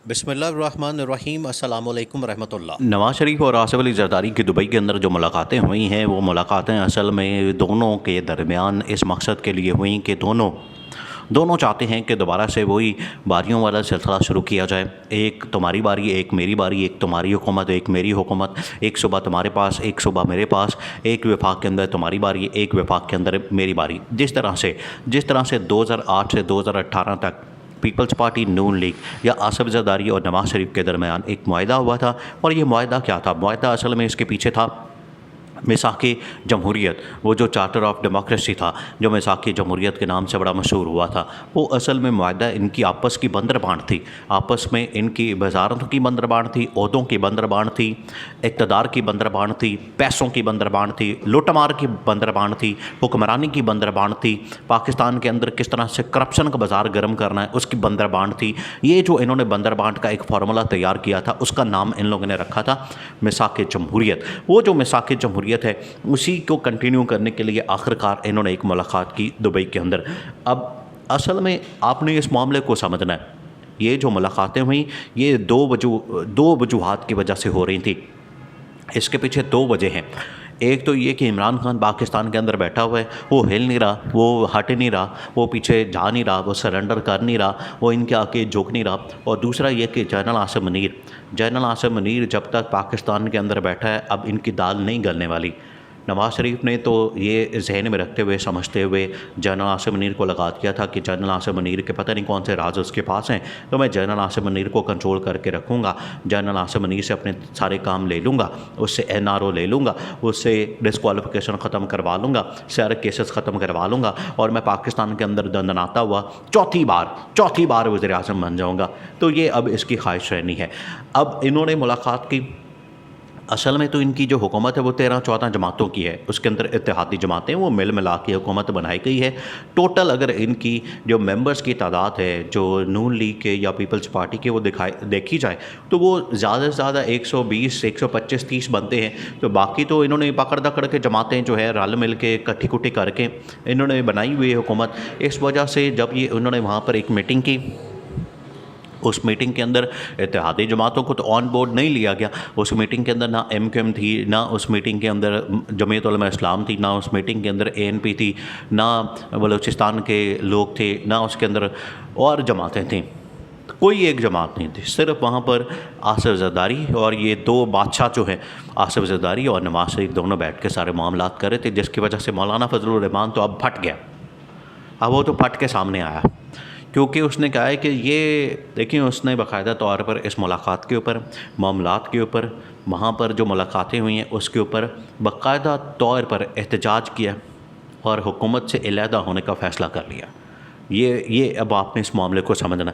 बिस्मिल्लाहिर्रहमानिर्रहीम अस्सलामु अलैकुम रहमतुल्लाह। नवाज शरीफ और आसिफ अली जरदारी की दुबई के अंदर जो मुलाकातें हुई हैं वो मुलाकातें असल में दोनों के दरमियान इस मकसद के लिए हुई कि दोनों दोनों चाहते हैं कि दोबारा से वही बारियों वाला सिलसिला शुरू किया जाए। एक तुम्हारी बारी, एक मेरी बारी, एक तुम्हारी हुकूमत, एक मेरी हुकूमत, एक सूबा तुम्हारे पास, एक सूबा मेरे पास, एक विभाग के अंदर तुम्हारी बारी, एक विभाग के अंदर मेरी बारी। जिस तरह से 2008 से 2018 तक पीपल्स पार्टी नून लीग या आसिफ जरदारी और नवाज शरीफ के दरमियान एक मुआहदा हुआ था। और ये मुआहदा क्या था? मुआहदा असल में इसके पीछे था मिसाक़-ए जमहूरियत, वो जो चार्टर ऑफ डेमोक्रेसी था, जो मिसाक़-ए जमहूरियत के नाम से बड़ा मशहूर हुआ था। वो असल में मुआहदा इनकी आपस की बंदरबांट थी। आपस में इनकी वजारतों की बंदरबांट थी, ओहदों की बंदरबांट थी, इक़्तिदार की बंदरबांट थी, पैसों की बंदरबांट थी, लूटमार की बंदरबांट थी, हुक्मरानी की बंदरबांट थी, पाकिस्तान के अंदर किस तरह से करप्शन का बाज़ार गर्म करना है उसकी बंदरबांट थी। ये जो इन्होंने बंदरबांट का एक फार्मूला तैयार किया था, उसका नाम इन लोगों ने रखा था मिसाक़-ए जमहूरियत। वो जो मिसाक़-ए जमहूरियत है उसी को कंटिन्यू करने के लिए आखिरकार इन्होंने एक मुलाकात की दुबई के अंदर। अब असल में आपने इस मामले को समझना है। ये जो मुलाकातें हुई ये दो वजूहात की वजह से हो रही थी। इसके पीछे दो वजह हैं। एक तो ये कि इमरान खान पाकिस्तान के अंदर बैठा हुआ है, वो हिल नहीं रहा, वो हट नहीं रहा, वो पीछे जा नहीं रहा, वो सरेंडर कर नहीं रहा, वो इनके आके झुक नहीं रहा। और दूसरा ये कि जनरल आसिफ मुनीर जब तक पाकिस्तान के अंदर बैठा है अब इनकी दाल नहीं गलने वाली। नवाज शरीफ ने तो ये जहन में रखते हुए समझते हुए जनरल आसिफ मुनीर को लगा दिया था कि जनरल आसिफ मुनीर के पता नहीं कौन से राज उसके पास हैं, तो मैं जनरल आसिफ मुनीर को कंट्रोल करके रखूँगा। जनरल आसिफ मुनीर से अपने सारे काम ले लूँगा, उससे NRO ले लूँगा, उससे डिस्क्वालिफिकेशन ख़त्म करवा लूँगा, सारे केसेस ख़त्म करवा लूँगा और मैं पाकिस्तान के अंदर दंदनाता हुआ चौथी बार वज़ीर आज़म बन जाऊँगा। तो ये अब इसकी ख्वाहिश रहनी है। अब इन्होंने मुलाकात की। असल में तो इनकी जो हुकूमत है वो 13-14 जमातों की है। उसके अंदर इत्तेहादी जमातें वो मिल मिला के हुकूमत बनाई गई है। टोटल अगर इनकी जो मेंबर्स की तादाद है जो नून लीग के या पीपल्स पार्टी के वो देखी जाए तो वो ज़्यादा से ज़्यादा 120, 125, 30 बनते हैं। तो बाकी तो इन्होंने पकड़ दकड़ के जमातें जो है रल मिल के कट्ठी कुट्ठी करके इन्होंने बनाई हुई है हुकूमत। इस वजह से जब ये उन्होंने वहाँ पर एक मीटिंग की, उस मीटिंग के अंदर इत्तेहादी जमातों को तो ऑन बोर्ड नहीं लिया गया। उस मीटिंग के अंदर ना MQM थी, ना उस मीटिंग के अंदर जमीयत उलमा इस्लाम थी, ना उस मीटिंग के अंदर ANP थी, ना बलूचिस्तान के लोग थे, ना उसके अंदर और जमातें थीं। कोई एक जमात नहीं थी। सिर्फ वहाँ पर आसिफ जरदारी और ये दो बादशाह जो हैं आसिफ जरदारी और नवाज शरीफ दोनों बैठ के सारे मामलात कर रहे थे, जिसकी वजह से मौलाना फजलुर रहमान तो अब फट गया। अब वो तो फट के सामने आया क्योंकि उसने कहा है कि ये देखिए, उसने बाकायदा तौर पर इस मुलाकात के ऊपर, मामलात के ऊपर, वहाँ पर जो मुलाकातें हुई हैं उसके ऊपर बाकायदा तौर पर एहतजाज किया और हुकूमत से अलहदा होने का फ़ैसला कर लिया। ये अब आपने इस मामले को समझना।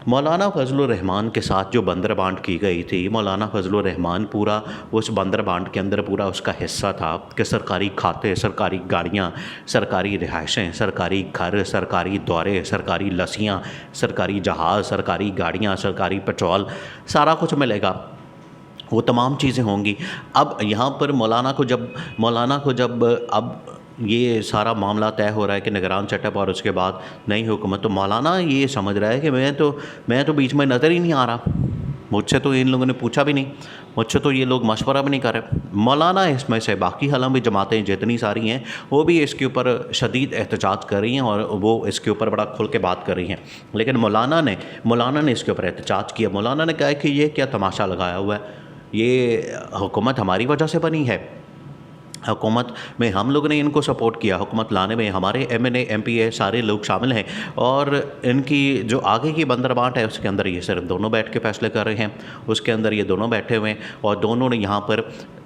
मौलाना फजलुर रहमान के साथ जो बंदरबांट की गई थी, मौलाना फजलुर रहमान पूरा उस बंदरबांट के अंदर पूरा उसका हिस्सा था कि सरकारी खाते, सरकारी गाड़ियाँ, सरकारी रिहाइशें, सरकारी घर, सरकारी दौरे, सरकारी लसियाँ, सरकारी जहाज़, सरकारी गाड़ियाँ, सरकारी पेट्रोल, सारा कुछ मिलेगा। वो तमाम चीज़ें होंगी। अब यहाँ पर मौलाना को जब अब ये सारा मामला तय हो रहा है कि निगरान सेटअप और उसके बाद नई हुकूमत, तो मौलाना ये समझ रहा है कि मैं तो बीच में नज़र ही नहीं आ रहा। मुझसे तो इन लोगों ने पूछा भी नहीं, मुझसे तो ये लोग मशवरा भी नहीं कर रहे। मौलाना इसमें से बाकी हालांकि जमातें जितनी सारी हैं वो भी इसके ऊपर शदीद एहतजाज कर रही हैं और वो इसके ऊपर बड़ा खुल के बात कर रही हैं। लेकिन मौलाना ने इसके ऊपर एहतजाज किया। मौलाना ने कहा कि ये क्या तमाशा लगाया हुआ है, ये हुकूमत हमारी वजह से बनी है, हुकूमत में हम लोगों ने इनको सपोर्ट किया, हुकूमत लाने में हमारे MNA MPA सारे लोग शामिल हैं और इनकी जो आगे की बंदरबांट है उसके अंदर ये सिर्फ दोनों बैठ के फैसले कर रहे हैं। उसके अंदर ये दोनों बैठे हुए हैं और दोनों ने यहाँ पर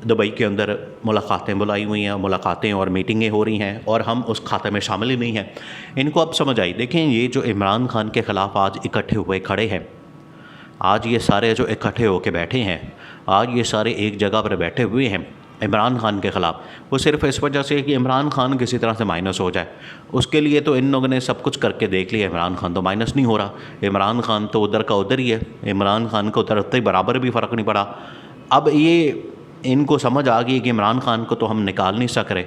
दुबई के अंदर मुलाकातें बुलाई हुई हैं, मुलाकातें और मीटिंगें हो रही हैं और हम उस खाते में शामिल ही नहीं हैं। इनको अब समझ आई। देखें, ये जो इमरान खान के ख़िलाफ़ आज इकट्ठे हुए खड़े हैं, आज ये सारे जो इकट्ठे होकर बैठे हैं, आज ये सारे एक जगह पर बैठे हुए हैं इमरान खान के ख़िलाफ़, वो सिर्फ इस वजह से कि इमरान खान किसी तरह से माइनस हो जाए। उसके लिए तो इन लोगों ने सब कुछ करके देख लिया, इमरान खान तो माइनस नहीं हो रहा। इमरान खान तो उधर का उधर ही है, इमरान खान को उधर बराबर भी फ़र्क नहीं पड़ा। अब ये इनको समझ आ गई कि इमरान खान को तो हम निकाल नहीं सक रहे।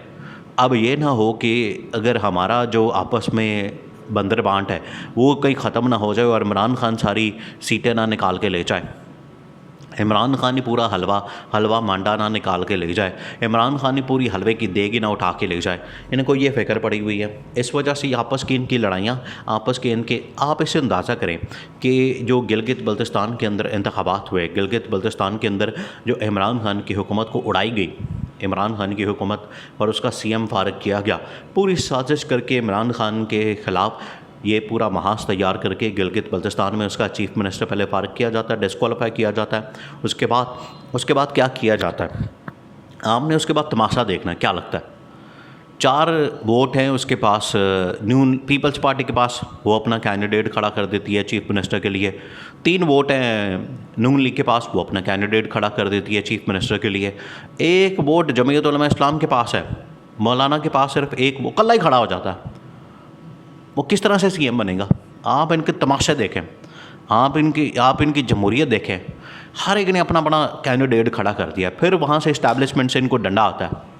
अब ये ना हो कि अगर हमारा जो आपस में बंदर बांट है वो कहीं ख़त्म ना हो जाए और इमरान खान सारी सीटें ना निकाल के ले जाए, इमरान खान ही पूरा हलवा मांडा ना निकाल के ले जाए, इमरान खान ही पूरी हलवे की देगी ना उठा के ले जाए। इनको ये फ़िक्र पड़ी हुई है। इस वजह से आपस की इनकी लड़ाइयाँ, आपस के इनके, आप इससे अंदाज़ा करें कि जो गिलगित बल्तिस्तान के अंदर इंतखाबात हुए, गिलगित बल्तिस्तान के अंदर जो इमरान खान की हुकूमत को उड़ाई गई, इमरान खान की हुकूमत और उसका सीएम फारग किया गया, पूरी साजिश करके इमरान खान के ख़िलाफ़ ये पूरा महाज तैयार करके गिलगित बल्तिस्तान में उसका चीफ़ मिनिस्टर पहले फारग किया जाता है, डिस्क्वालीफाई किया जाता है। उसके बाद क्या किया जाता है, आपने उसके बाद तमाशा देखना है। क्या लगता है, 4 वोट हैं उसके पास, न्यू पीपल्स पार्टी के पास, वो अपना कैंडिडेट खड़ा कर देती है चीफ़ मिनिस्टर के लिए। 3 वोट हैं नून लीग के पास, वो अपना कैंडिडेट खड़ा कर देती है चीफ़ मिनिस्टर के लिए। 1 वोट जमीयत उलमा इस्लाम के पास है, मौलाना के पास सिर्फ 1, वो कल्ला ही खड़ा हो जाता है। वो किस तरह से सीएम बनेगा? आप इनके तमाशे देखें, आप इनकी जमहूरियत देखें। हर एक ने अपना अपना कैंडिडेट खड़ा कर दिया। फिर वहाँ से इस्टेब्लिशमेंट से इनको डंडा आता है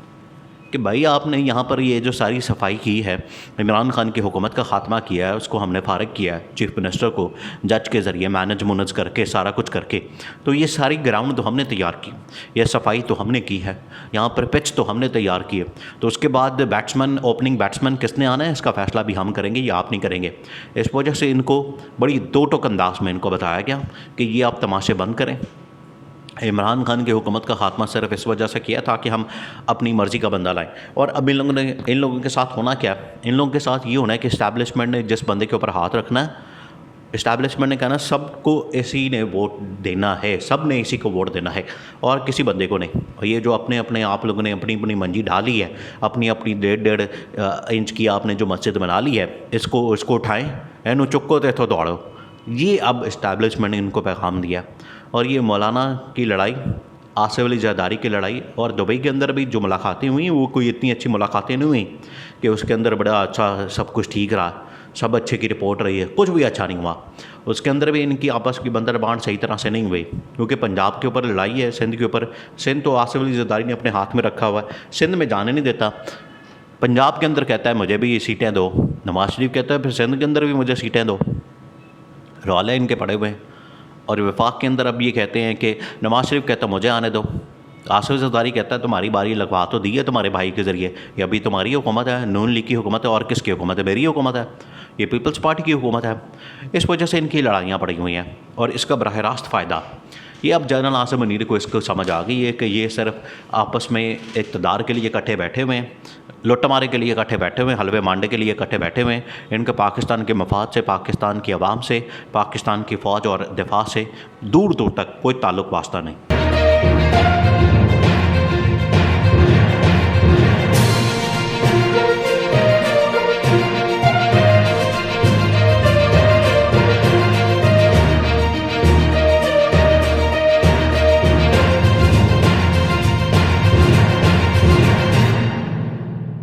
कि भाई आपने यहाँ पर ये जो सारी सफाई की है, इमरान खान की हुकूमत का ख़ात्मा किया है, उसको हमने फारग किया है चीफ़ मिनिस्टर को जज के ज़रिए मैनेज मुनज करके, सारा कुछ करके, तो ये सारी ग्राउंड तो हमने तैयार की, ये सफाई तो हमने की है, यहाँ पर पिच तो हमने तैयार की है। तो उसके बाद ओपनिंग बैट्समैन किसने आना है, इसका फ़ैसला भी हम करेंगे या आप नहीं करेंगे। इस वजह से इनको बड़ी दो टोक अंदाज में इनको बताया गया कि ये आप तमाशे बंद करें। इमरान खान की हुकूमत का ख़ात्मा सिर्फ इस वजह से किया था कि हम अपनी मर्ज़ी का बंदा लाएं। और अब इन लोगों के साथ होना क्या है, इन लोगों के साथ ये होना है कि इस्टेब्लिशमेंट ने जिस बंदे के ऊपर हाथ रखना है, इस्टेब्लिशमेंट ने कहना सबको इसी ने वोट देना है, सब ने इसी को वोट देना है और किसी बंदे को नहीं। और ये जो अपने आप लोगों ने अपनी मंजी ढाली है, अपनी 1.5 इंच की आपने जो मस्जिद बना ली है, इसको उठाएँ, इन्हों चुक्को तो इथों दौड़ो। ये अब इस्टेब्लिशमेंट ने इनको पैगाम दिया। और ये मौलाना की लड़ाई, आसिफ अली जरदारी की लड़ाई, और दुबई के अंदर भी जो मुलाकातें हुई वो कोई इतनी अच्छी मुलाकातें नहीं हुई कि उसके अंदर बड़ा अच्छा सब कुछ ठीक रहा, सब अच्छे की रिपोर्ट रही है, कुछ भी अच्छा नहीं हुआ। उसके अंदर भी इनकी आपस की बंदर बांट सही तरह से नहीं हुई, क्योंकि पंजाब के ऊपर लड़ाई है, सिंध के ऊपर। सिंध तो आसिफ अली जरदारी ने अपने हाथ में रखा हुआ है, सिंध में जाने नहीं देता। पंजाब के अंदर कहता है मुझे भी सीटें दो, नवाज शरीफ कहता है फिर सिंध के अंदर भी मुझे सीटें दो। रौले इनके पड़े हुए हैं। और वफाक के अंदर अब ये कहते हैं कि नवाज शरीफ कहता मुझे आने दो, आसिफ जरदारी कहता है तुम्हारी बारी लगवा तो दी है तुम्हारे भाई के ज़रिए, ये अभी तुम्हारी हुकूमत है, नून लीग की हुकूमत है, और किसकी हुकूमत है? मेरी हुकूमत है, ये पीपल्स पार्टी की हुकूमत है। इस वजह से इनकी लड़ाइयाँ पड़ी हुई हैं और इसका बराह रास्त फ़ायदा ये अब जनरल आसिम मुनीर को इसको समझ आ गई है कि ये सिर्फ आपस में इक़्तिदार के लिए इकट्ठे बैठे हुए हैं, लुट मारे के लिए इकट्ठे बैठे हुए हैं, हलवे मांडे के लिए इकट्ठे बैठे हुए हैं। इनके पाकिस्तान के मफाद से, पाकिस्तान की आवाम से, पाकिस्तान की फ़ौज और दिफा से दूर दूर तक कोई ताल्लुक़ वास्ता नहीं।